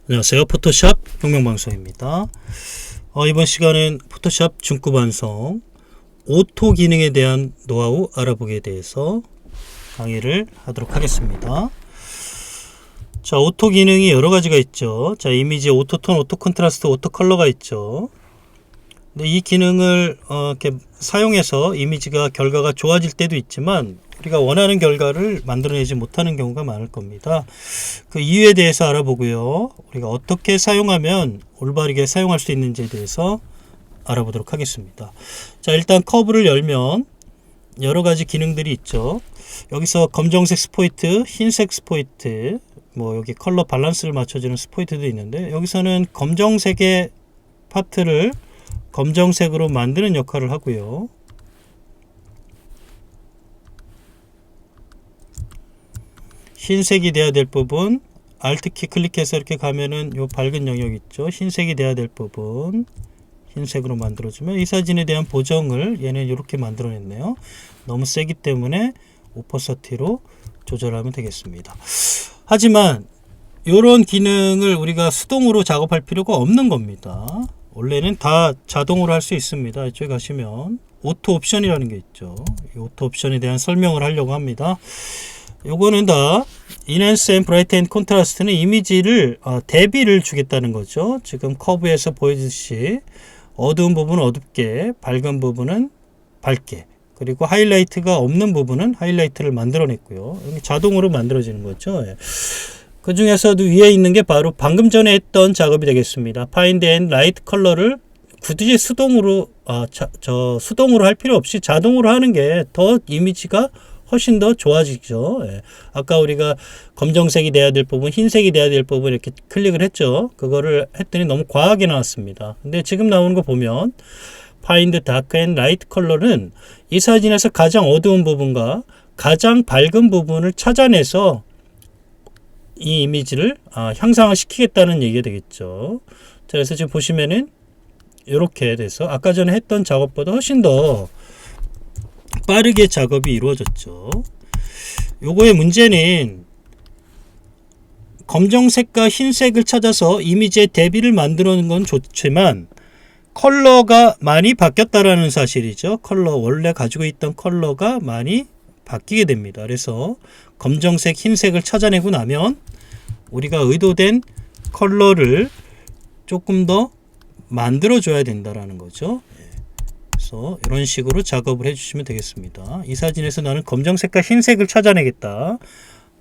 안녕하세요. 포토샵 혁명방송입니다. 이번 시간은 포토샵 중급 완성 오토 기능에 대한 노하우 알아보기에 대해서 강의를 하도록 하겠습니다. 자, 오토 기능이 여러 가지가 있죠. 자, 이미지 오토톤, 오토 컨트라스트, 오토 컬러가 있죠. 근데 이 기능을 이렇게 사용해서 이미지가 결과가 좋아질 때도 있지만 우리가 원하는 결과를 만들어내지 못하는 경우가 많을 겁니다. 그 이유에 대해서 알아보고요. 우리가 어떻게 사용하면 올바르게 사용할 수 있는지에 대해서 알아보도록 하겠습니다. 자, 일단 커브를 열면 여러 가지 기능들이 있죠. 여기서 검정색 스포이트, 흰색 스포이트, 여기 컬러 밸런스를 맞춰주는 스포이트도 있는데, 여기서는 검정색의 파트를 검정색으로 만드는 역할을 하고요. 흰색이 돼야 될 부분, Alt키 클릭해서 이렇게 가면은 요 밝은 영역 있죠. 흰색이 돼야 될 부분 흰색으로 만들어주면 이 사진에 대한 보정을 얘는 이렇게 만들어냈네요. 너무 세기 때문에 오퍼서티로 조절하면 되겠습니다. 하지만 이런 기능을 우리가 수동으로 작업할 필요가 없는 겁니다. 원래는 다 자동으로 할 수 있습니다. 이쪽에 가시면 오토 옵션이라는 게 있죠. 이 오토 옵션에 대한 설명을 하려고 합니다. 요거는 다 Enhance and Brighten Contrast는 이미지를 대비를 주겠다는 거죠. 지금 커브에서 보여주듯이 어두운 부분은 어둡게, 밝은 부분은 밝게, 그리고 하이라이트가 없는 부분은 하이라이트를 만들어냈고요. 자동으로 만들어지는 거죠. 그 중에서도 위에 있는 게 바로 방금 전에 했던 작업이 되겠습니다. Find and Light 컬러를 굳이 수동으로 수동으로 할 필요 없이 자동으로 하는 게 더 이미지가 훨씬 더 좋아지죠. 아까 우리가 검정색이 돼야 될 부분, 흰색이 돼야 될 부분 이렇게 클릭을 했죠. 그거를 했더니 너무 과하게 나왔습니다. 근데 지금 나오는 거 보면 Find Dark and Light 컬러는 이 사진에서 가장 어두운 부분과 가장 밝은 부분을 찾아내서 이 이미지를 향상을 시키겠다는 얘기가 되겠죠. 자, 그래서 지금 보시면은 이렇게 돼서 아까 전에 했던 작업보다 훨씬 더 빠르게 작업이 이루어졌죠. 요거의 문제는 검정색과 흰색을 찾아서 이미지의 대비를 만들어 놓은 건 좋지만 컬러가 많이 바뀌었다라는 사실이죠. 원래 가지고 있던 컬러가 많이 바뀌게 됩니다. 그래서 검정색, 흰색을 찾아내고 나면 우리가 의도된 컬러를 조금 더 만들어 줘야 된다라는 거죠. 그래서 이런 식으로 작업을 해주시면 되겠습니다. 이 사진에서 나는 검정색과 흰색을 찾아내겠다.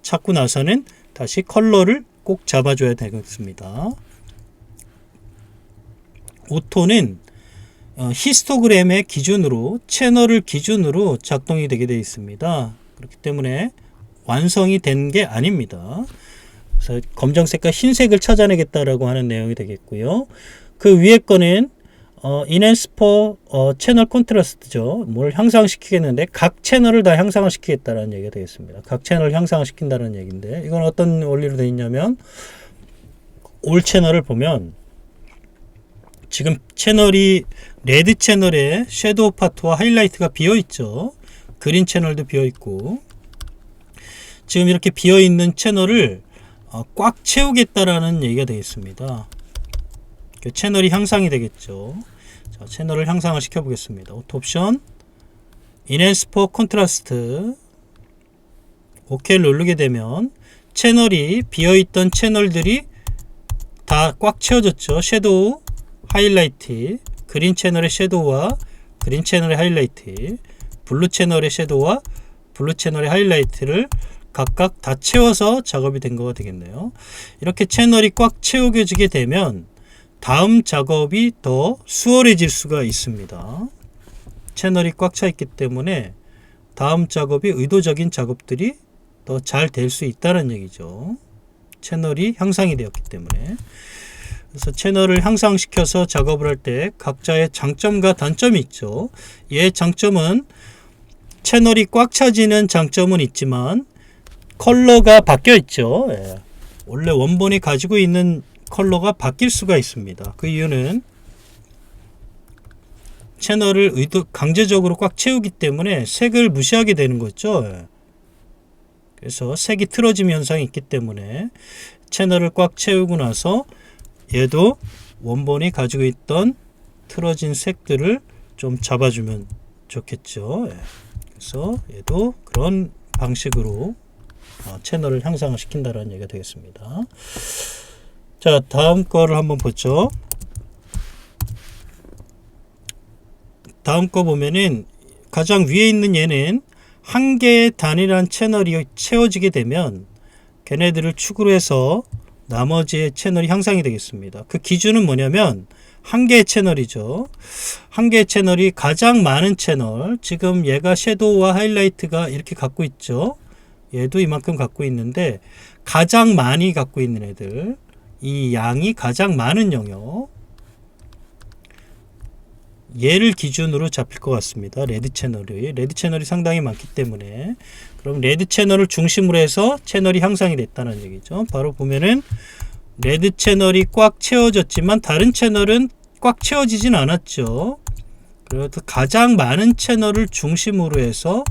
찾고 나서는 다시 컬러를 꼭 잡아줘야 되겠습니다. 오토는 히스토그램의 기준으로, 채널을 기준으로 작동이 되게 되어 있습니다. 그렇기 때문에 완성이 된 게 아닙니다. 그래서 검정색과 흰색을 찾아내겠다라고 하는 내용이 되겠고요. 그 위에 거는 Enhance for 채널 콘트라스트죠. 뭘 향상시키겠는데 각 채널을 다 향상을 시키겠다는 얘기가 되겠습니다. 각 채널을 향상을 시킨다는 얘기인데 이건 어떤 원리로 되어 있냐면 올 채널을 보면 지금 채널이 레드 채널에 섀도우 파트와 하이라이트가 비어 있죠. 그린 채널도 비어 있고 지금 이렇게 비어 있는 채널을 꽉 채우겠다라는 얘기가 되겠습니다. 채널이 향상이 되겠죠. 자, 채널을 향상을 시켜 보겠습니다. 오토 옵션 Enhance for Contrast OK를 누르게 되면 채널이 비어있던 채널들이 다 꽉 채워졌죠. 섀도우, 하이라이트, 그린 채널의 섀도우와 그린 채널의 하이라이트, 블루 채널의 섀도우와 블루 채널의 하이라이트를 각각 다 채워서 작업이 된 거가 되겠네요. 이렇게 채널이 꽉 채워지게 되면 다음 작업이 더 수월해질 수가 있습니다. 채널이 꽉 차 있기 때문에 다음 작업이 의도적인 작업들이 더 잘 될 수 있다는 얘기죠. 채널이 향상이 되었기 때문에. 그래서 채널을 향상시켜서 작업을 할 때 각자의 장점과 단점이 있죠. 얘의 장점은 채널이 꽉 차지는 장점은 있지만 컬러가 바뀌어 있죠. 원래 원본이 가지고 있는 컬러가 바뀔 수가 있습니다. 그 이유는 채널을 강제적으로 꽉 채우기 때문에 색을 무시하게 되는 거죠. 그래서 색이 틀어짐 현상이 있기 때문에 채널을 꽉 채우고 나서 얘도 원본이 가지고 있던 틀어진 색들을 좀 잡아주면 좋겠죠. 예. 그래서 얘도 그런 방식으로 채널을 향상을 시킨다는 얘기가 되겠습니다. 자, 다음 거를 한번 보죠. 다음 거 보면은 가장 위에 있는 얘는 한 개의 단일한 채널이 채워지게 되면 걔네들을 축으로 해서 나머지의 채널이 향상이 되겠습니다. 그 기준은 뭐냐면 한 개의 채널이죠. 한 개의 채널이 가장 많은 채널, 지금 얘가 섀도우와 하이라이트가 이렇게 갖고 있죠. 얘도 이만큼 갖고 있는데 가장 많이 갖고 있는 애들, 이 양이 가장 많은 영역, 얘를 기준으로 잡힐 것 같습니다. 레드 채널이 상당히 많기 때문에, 그럼 레드 채널을 중심으로 해서 채널이 향상이 됐다는 얘기죠. 바로 보면은 레드 채널이 꽉 채워졌지만 다른 채널은 꽉 채워지진 않았죠. 그래서 가장 많은 채널을 중심으로 해서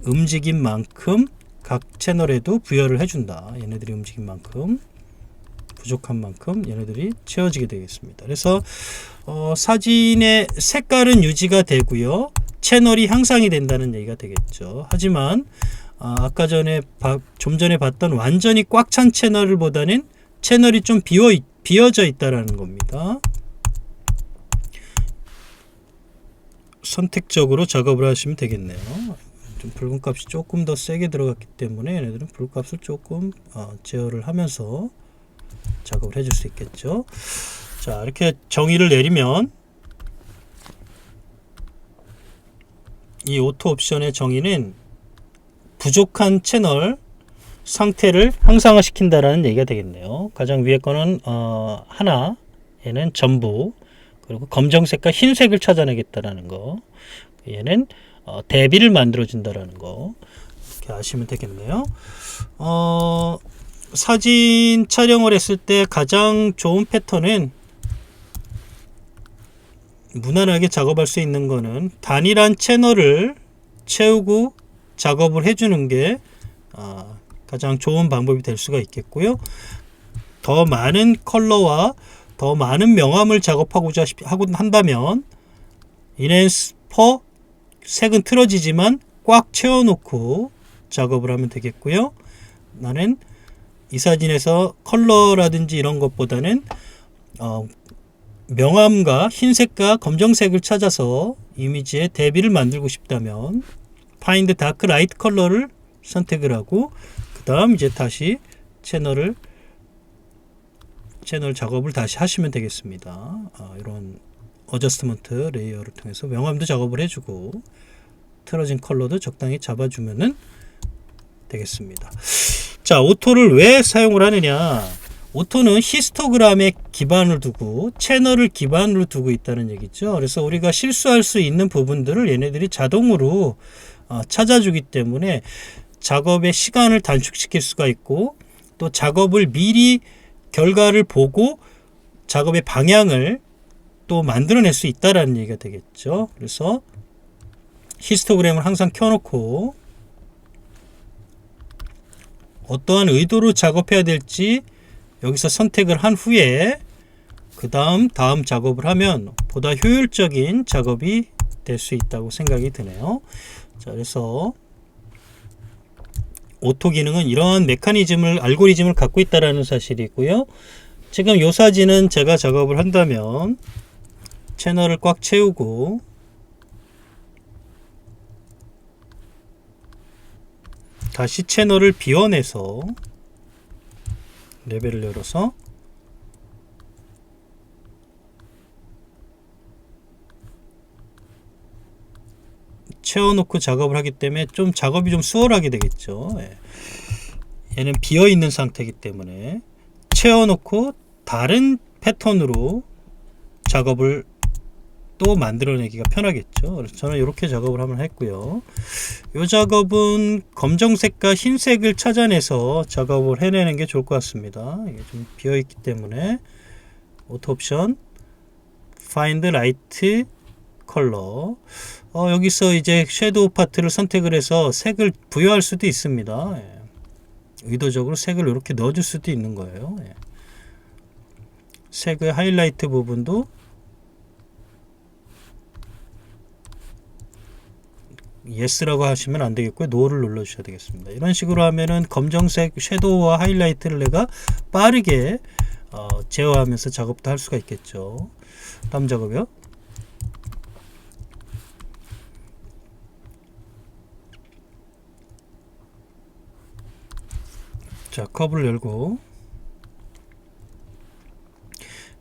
움직인 만큼 각 채널에도 부여를 해준다. 얘네들이 움직인 만큼, 부족한 만큼 얘네들이 채워지게 되겠습니다. 그래서 사진의 색깔은 유지가 되고요, 채널이 향상이 된다는 얘기가 되겠죠. 하지만 아까 좀 전에 봤던 완전히 꽉 찬 채널을 보다는 채널이 좀 비어져 있다라는 겁니다. 선택적으로 작업을 하시면 되겠네요. 좀 붉은 값이 조금 더 세게 들어갔기 때문에 얘네들은 붉은 값을 조금 제어를 하면서 작업을 해줄 수 있겠죠. 자, 이렇게 정의를 내리면 이 오토 옵션의 정의는 부족한 채널 상태를 향상을 시킨다라는 얘기가 되겠네요. 가장 위에 거는 하나, 얘는 전부, 그리고 검정색과 흰색을 찾아내겠다라는 거, 얘는 대비를 만들어 준다라는 거, 이렇게 아시면 되겠네요. 사진 촬영을 했을 때 가장 좋은 패턴은, 무난하게 작업할 수 있는 거는 단일한 채널을 채우고 작업을 해주는 게 가장 좋은 방법이 될 수가 있겠고요. 더 많은 컬러와 더 많은 명암을 작업하고자 한다면 인핸스퍼, 색은 틀어지지만 꽉 채워놓고 작업을 하면 되겠고요. 나는 이 사진에서 컬러라든지 이런 것보다는 명암과 흰색과 검정색을 찾아서 이미지에 대비를 만들고 싶다면 Find Dark Light 컬러를 선택을 하고, 그 다음 이제 다시 채널 작업을 다시 하시면 되겠습니다. 이런 어저스트먼트 레이어를 통해서 명암도 작업을 해주고 틀어진 컬러도 적당히 잡아주면 되겠습니다. 자, 오토를 왜 사용을 하느냐? 오토는 히스토그램에 기반을 두고 채널을 기반으로 두고 있다는 얘기죠. 그래서 우리가 실수할 수 있는 부분들을 얘네들이 자동으로 찾아주기 때문에 작업의 시간을 단축시킬 수가 있고, 또 작업을 미리 결과를 보고 작업의 방향을 또 만들어낼 수 있다라는 얘기가 되겠죠. 그래서 히스토그램을 항상 켜놓고 어떠한 의도로 작업해야 될지 여기서 선택을 한 후에 그 다음 작업을 하면 보다 효율적인 작업이 될 수 있다고 생각이 드네요. 자, 그래서 오토 기능은 이러한 알고리즘을 갖고 있다라는 사실이고요. 지금 이 사진은 제가 작업을 한다면 채널을 꽉 채우고 다시 채널을 비워내서 레벨을 열어서 채워놓고 작업을 하기 때문에 작업이 좀 수월하게 되겠죠. 얘는 비어있는 상태이기 때문에 채워놓고 다른 패턴으로 작업을 또 만들어내기가 편하겠죠. 그래서 저는 이렇게 작업을 한번 했고요. 이 작업은 검정색과 흰색을 찾아내서 작업을 해내는 게 좋을 것 같습니다. 이게 좀 비어있기 때문에 오토 옵션 Find Light 컬러, 여기서 이제 섀도우 파트를 선택을 해서 색을 부여할 수도 있습니다. 의도적으로 색을 이렇게 넣어줄 수도 있는 거예요. 예. 색의 하이라이트 부분도 yes라고 하시면 안 되겠고요. no를 눌러 주셔야 되겠습니다. 이런 식으로 하면은 검정색 섀도우와 하이라이트를 내가 빠르게 제어하면서 작업도 할 수가 있겠죠. 다음 작업이요. 자, 커브를 열고,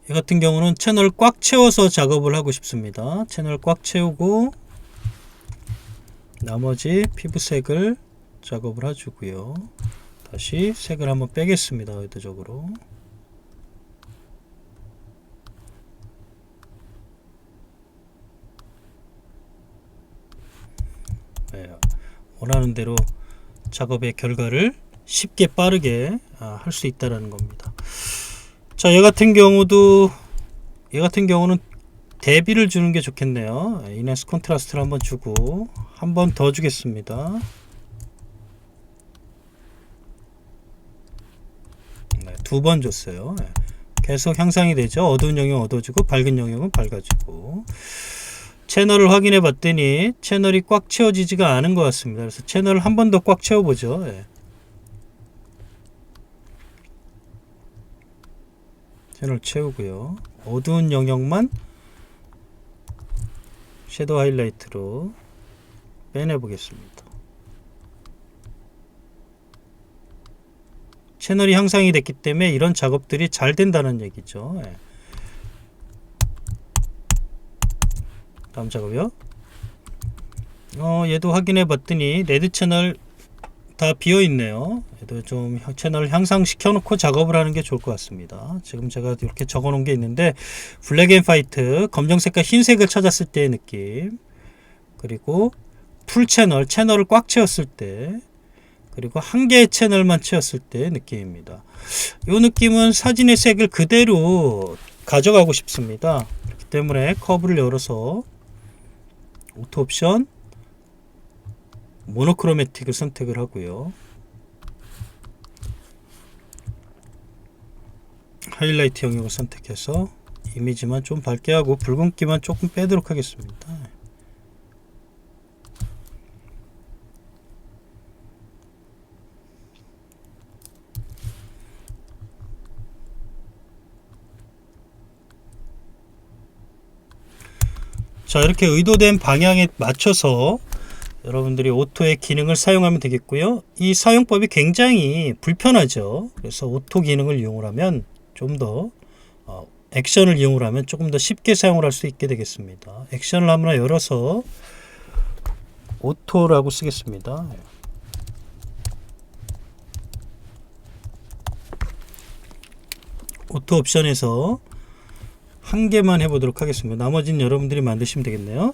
이 같은 경우는 채널을 꽉 채워서 작업을 하고 싶습니다. 채널을 꽉 채우고 나머지 피부색을 작업을 해주고요. 다시 색을 한번 빼겠습니다. 의도적으로. 네, 원하는 대로 작업의 결과를 쉽게 빠르게 할 수 있다는 겁니다. 자, 얘 같은 경우는 대비를 주는 게 좋겠네요. 이네스 컨트라스트를 한번 주고 한 번 더 주겠습니다. 네, 2번 줬어요. 네, 계속 향상이 되죠. 어두운 영역 어두워지고 밝은 영역은 밝아지고. 채널을 확인해 봤더니 채널이 꽉 채워지지가 않은 것 같습니다. 그래서 채널을 한 번 더 꽉 채워보죠. 네. 채널 채우고요. 어두운 영역만 섀도우 하이라이트로 빼내 보겠습니다. 채널이 향상이 됐기 때문에 이런 작업들이 잘 된다는 얘기죠. 예. 다음 작업이요. 얘도 확인해 봤더니 레드 채널 다 비어 있네요. 얘도 좀 채널을 향상시켜 놓고 작업을 하는 게 좋을 것 같습니다. 지금 제가 이렇게 적어 놓은 게 있는데, 블랙 앤 화이트, 검정색과 흰색을 찾았을 때의 느낌, 그리고 풀 채널을 꽉 채웠을 때, 그리고 한 개의 채널만 채웠을 때의 느낌입니다. 이 느낌은 사진의 색을 그대로 가져가고 싶습니다. 그렇기 때문에 커브를 열어서 오토 옵션 모노크로매틱을 선택을 하고요. 하이라이트 영역을 선택해서 이미지만 좀 밝게 하고 붉은기만 조금 빼도록 하겠습니다. 자, 이렇게 의도된 방향에 맞춰서 여러분들이 오토의 기능을 사용하면 되겠고요. 이 사용법이 굉장히 불편하죠. 그래서 오토 기능을 이용을 하면 좀 더 액션을 이용을 하면 조금 더 쉽게 사용을 할 수 있게 되겠습니다. 액션을 한번 열어서 오토라고 쓰겠습니다. 오토 옵션에서 한 개만 해보도록 하겠습니다. 나머지는 여러분들이 만드시면 되겠네요.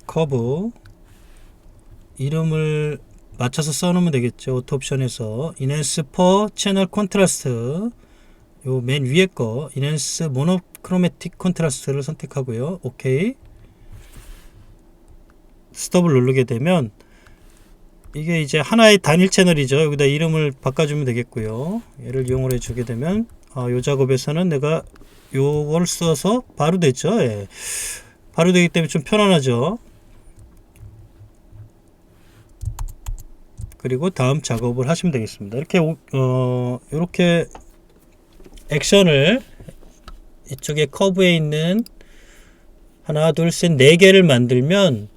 커브 이름을 맞춰서 써놓으면 되겠죠. 오토 옵션에서 인핸스 퍼 채널 콘트라스트, 요 맨 위에 거 인핸스 모노크로매틱 콘트라스트를 선택하고요. 오케이. 스톱을 누르게 되면 이게 이제 하나의 단일 채널이죠. 여기다 이름을 바꿔주면 되겠고요. 얘를 이용을 해주게 되면 요 작업에서는 내가 요걸 써서 바로 됐죠. 예. 바로 되기 때문에 좀 편안하죠. 그리고 다음 작업을 하시면 되겠습니다. 이렇게 액션을 이쪽에 커브에 있는 하나, 둘, 셋, 네 개를 만들면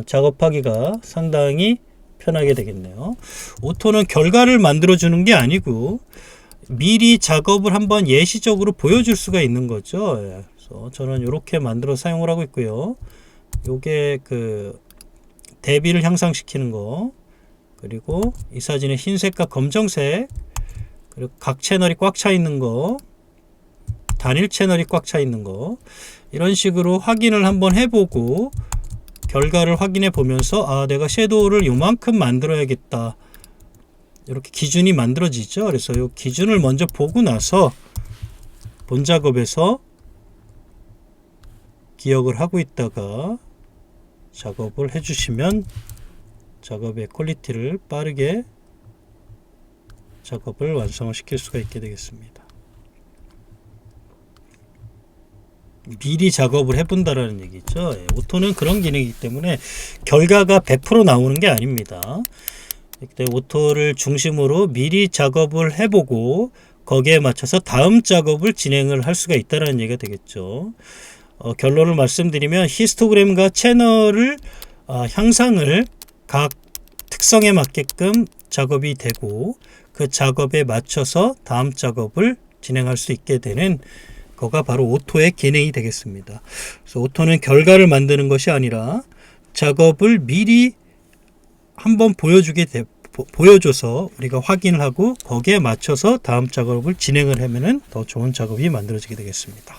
작업하기가 상당히 편하게 되겠네요. 오토는 결과를 만들어 주는 게 아니고 미리 작업을 한번 예시적으로 보여줄 수가 있는 거죠. 그래서 저는 이렇게 만들어 사용을 하고 있고요. 요게 그 대비를 향상시키는 거, 그리고 이 사진의 흰색과 검정색, 그리고 각 채널이 꽉 차 있는 거, 단일 채널이 꽉 차 있는 거, 이런 식으로 확인을 한번 해보고 결과를 확인해 보면서 내가 섀도우를 요만큼 만들어야겠다, 이렇게 기준이 만들어지죠. 그래서 이 기준을 먼저 보고 나서 본 작업에서 기억을 하고 있다가 작업을 해주시면 작업의 퀄리티를 빠르게 작업을 완성을 시킬 수가 있게 되겠습니다. 미리 작업을 해본다라는 얘기죠. 오토는 그런 기능이기 때문에 결과가 100% 나오는 게 아닙니다. 오토를 중심으로 미리 작업을 해보고 거기에 맞춰서 다음 작업을 진행을 할 수가 있다는 얘기가 되겠죠. 결론을 말씀드리면 히스토그램과 채널을 향상을 각 특성에 맞게끔 작업이 되고 그 작업에 맞춰서 다음 작업을 진행할 수 있게 되는 거가 바로 오토의 기능이 되겠습니다. 그래서 오토는 결과를 만드는 것이 아니라 작업을 미리 한번 보여줘서 우리가 확인을 하고 거기에 맞춰서 다음 작업을 진행을 하면은 더 좋은 작업이 만들어지게 되겠습니다.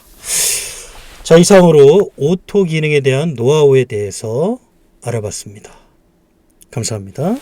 자, 이상으로 오토 기능에 대한 노하우에 대해서 알아봤습니다. 감사합니다.